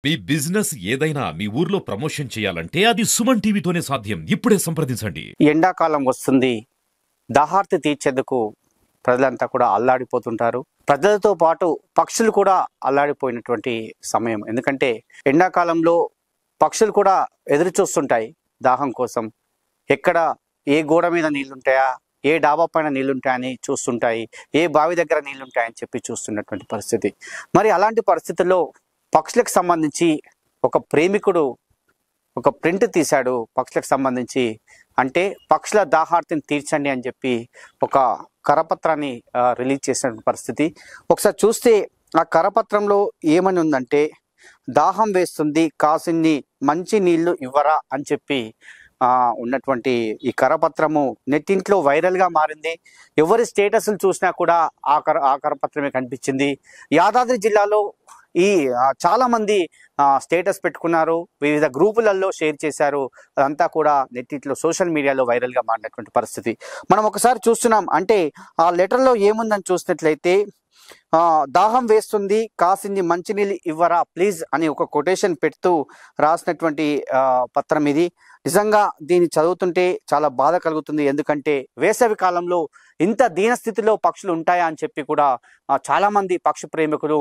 మీ business ఏదైనా మీ ఊర్లో promotion చేయాలంటే అది సుమన్ టీవీతోనే సాధ్యం. ఇప్పుడే సంప్రదించండి. ఎండాకాలం వస్తుంది. దాహార్తి తీర్చేందుకు ప్రజలంతా కూడా అల్లాడిపోతుంటారు. ప్రజలతో పాటు పక్షులు కూడా అల్లాడిపోయినటువంటి సమయం. ఎందుకంటే ఎండాకాలంలో పక్షులు కూడా ఎదురు చూస్తుంటాయి దాహం కోసం. ఎక్కడ ఏ గోడ మీద నీళ్లుంటాయా, ఏ డాబా పైన నీళ్లుంటాయని చూస్తుంటాయి, ఏ బావి దగ్గర నీళ్లుంటాయని చెప్పి చూస్తున్నటువంటి పరిస్థితి. మరి అలాంటి పరిస్థితుల్లో పక్షులకు సంబంధించి ఒక ప్రేమికుడు ఒక ప్రింట్ తీశాడు పక్షులకు సంబంధించి. అంటే పక్షుల దాహార్తిని తీర్చండి అని చెప్పి ఒక కరపత్రాన్ని రిలీజ్ చేసిన పరిస్థితి. ఒకసారి చూస్తే ఆ కరపత్రంలో ఏమని ఉందంటే, దాహం వేస్తుంది కాసిన్ని మంచి నీళ్లు ఇవ్వరా అని చెప్పి ఉన్నటువంటి ఈ కరపత్రము నెట్టింట్లో వైరల్గా మారింది. ఎవరి స్టేటస్లు చూసినా కూడా ఆ కరపత్రమే కనిపించింది. యాదాద్రి జిల్లాలో ఈ చాలామంది స్టేటస్ పెట్టుకున్నారు, వివిధ గ్రూపులలో షేర్ చేశారు. అదంతా కూడా నెట్టింట్లో సోషల్ మీడియాలో వైరల్గా మారినటువంటి పరిస్థితి మనం ఒకసారి చూస్తున్నాం. అంటే ఆ లెటర్లో ఏముందని చూసినట్లయితే, దాహం వేస్తుంది కాసిన్ని మంచినీళ్ళు ఇవ్వరా ప్లీజ్ అని ఒక కొటేషన్ పెడుతూ రాసినటువంటి పత్రం ఇది. నిజంగా దీన్ని చదువుతుంటే చాలా బాధ కలుగుతుంది. ఎందుకంటే వేసవి కాలంలో ఇంత దీనస్థితిలో పక్షులు ఉంటాయా అని చెప్పి కూడా చాలామంది పక్షి ప్రేమికులు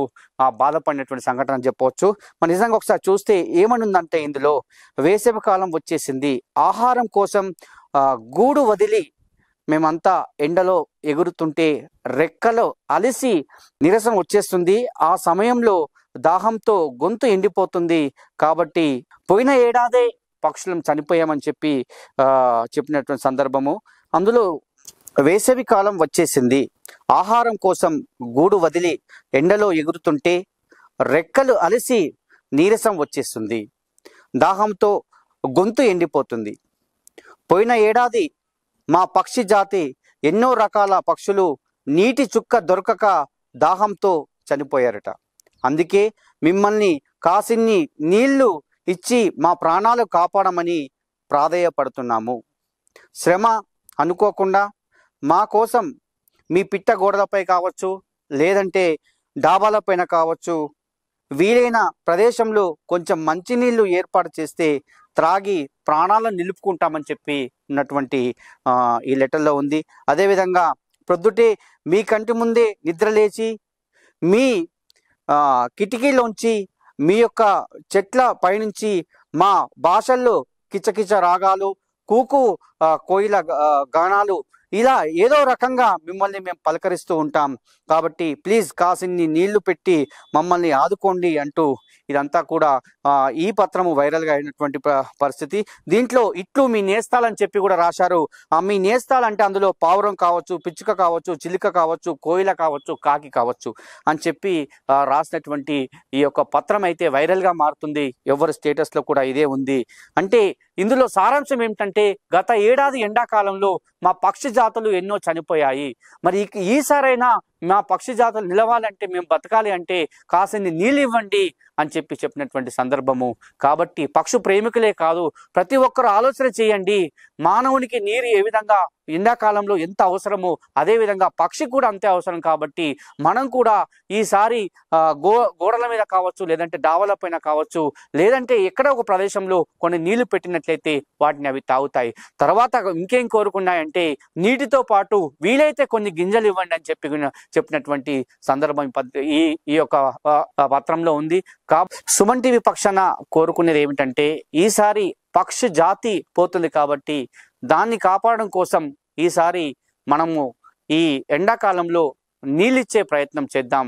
బాధపడినటువంటి సంఘటన అని చెప్పవచ్చు. మరి నిజంగా ఒకసారి చూస్తే ఏమనుందంటే, ఇందులో వేసవి కాలం వచ్చేసింది, ఆహారం కోసం గూడు వదిలి మేమంతా ఎండలో ఎగురుతుంటే రెక్కలు అలిసి నీరసం వచ్చేస్తుంది. ఆ సమయంలో దాహంతో గొంతు ఎండిపోతుంది. కాబట్టి పోయిన ఏడాదే పక్షులను చనిపోయామని చెప్పి చెప్పినటువంటి సందర్భము. అందులో వేసవి కాలం వచ్చేసింది, ఆహారం కోసం గూడు వదిలి ఎండలో ఎగురుతుంటే రెక్కలు అలిసి నీరసం వచ్చేస్తుంది, దాహంతో గొంతు ఎండిపోతుంది. పోయిన ఏడాది మా పక్షి జాతి ఎన్నో రకాల పక్షులు నీటి చుక్క దొరకక దాహంతో చనిపోయారట. అందుకే మిమ్మల్ని కాసిన్ని నీళ్లు ఇచ్చి మా ప్రాణాలు కాపాడమని ప్రాధేయపడుతున్నాము. శ్రమ అనుకోకుండా మా కోసం మీ పిట్ట గోడలపై కావచ్చు, లేదంటే డాబాలపైన కావచ్చు, వీలైన ప్రదేశంలో కొంచెం మంచినీళ్ళు ఏర్పాటు చేస్తే త్రాగి ప్రాణాలను నిలుపుకుంటామని చెప్పి ఉన్నటువంటి ఈ లెటర్లో ఉంది. అదేవిధంగా ప్రొద్దుటే మీ కంటి ముందే నిద్రలేచి మీ కిటికీలోంచి మీ యొక్క చెట్ల పైనుంచి మా భాషల్లో కిచకిచ రాగాలు, కూకు కోయిల గానాలు, ఇలా ఏదో రకంగా మిమ్మల్ని మేము పలకరిస్తూ ఉంటాం. కాబట్టి ప్లీజ్ కాసిన్ని నీళ్లు పెట్టి మమ్మల్ని ఆదుకోండి అంటూ ఇదంతా కూడా ఈ పత్రము వైరల్గా అయినటువంటి పరిస్థితి. దీంట్లో ఇట్లు మీ నేస్తాలని చెప్పి కూడా రాశారు. మీ నేస్తాలంటే అందులో పావురం కావచ్చు, పిచ్చుక కావచ్చు, చిలుక కావచ్చు, కోయిల కావచ్చు, కాకి కావచ్చు అని చెప్పి రాసినటువంటి ఈ యొక్క పత్రం అయితే వైరల్గా మారుతుంది. ఎవరి స్టేటస్లో కూడా ఇదే ఉంది. అంటే ఇందులో సారాంశం ఏమిటంటే, గత ఏడాది ఎండాకాలంలో మా పక్షి జాతులు ఎన్నో చనిపోయాయి. మరి ఈసారైనా మా పక్షి జాతులు నిలవాలంటే, మేము బతకాలి అంటే కాసిన్ని నీళ్ళు ఇవ్వండి అని చెప్పి చెప్పినటువంటి సందర్భము. కాబట్టి పక్షు ప్రేమికులే కాదు, ప్రతి ఒక్కరు ఆలోచన చేయండి. మానవునికి నీరు ఏ విధంగా ఎండాకాలంలో ఎంత అవసరమో అదేవిధంగా పక్షి కూడా అంతే అవసరం. కాబట్టి మనం కూడా ఈసారి గోడల మీద కావచ్చు, లేదంటే డావల పైన కావచ్చు, లేదంటే ఎక్కడ ఒక ప్రదేశంలో కొన్ని నీళ్లు పెట్టినట్లయితే వాటిని అవి తాగుతాయి. తర్వాత ఇంకేం కోరుకున్నాయంటే, నీటితో పాటు వీలైతే కొన్ని గింజలు ఇవ్వండి అని చెప్పినటువంటి సందర్భం ఈ యొక్క పత్రంలో ఉంది. సుమన్ టీవీ పక్షాన కోరుకునేది ఏమిటంటే, ఈసారి పక్షి జాతి పోతుంది కాబట్టి దాన్ని కాపాడడం కోసం ఈసారి మనము ఈ ఎండాకాలంలో నీళ్ళిచ్చే ప్రయత్నం చేద్దాం.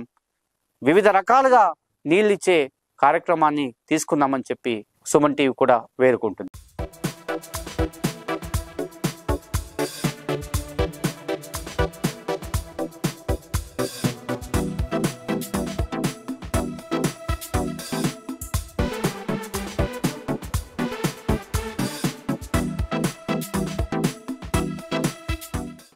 వివిధ రకాలుగా నీళ్ళిచ్చే కార్యక్రమాన్ని తీసుకుందామని చెప్పి సుమన్ టీవీ కూడా వేడుకుంటుంది.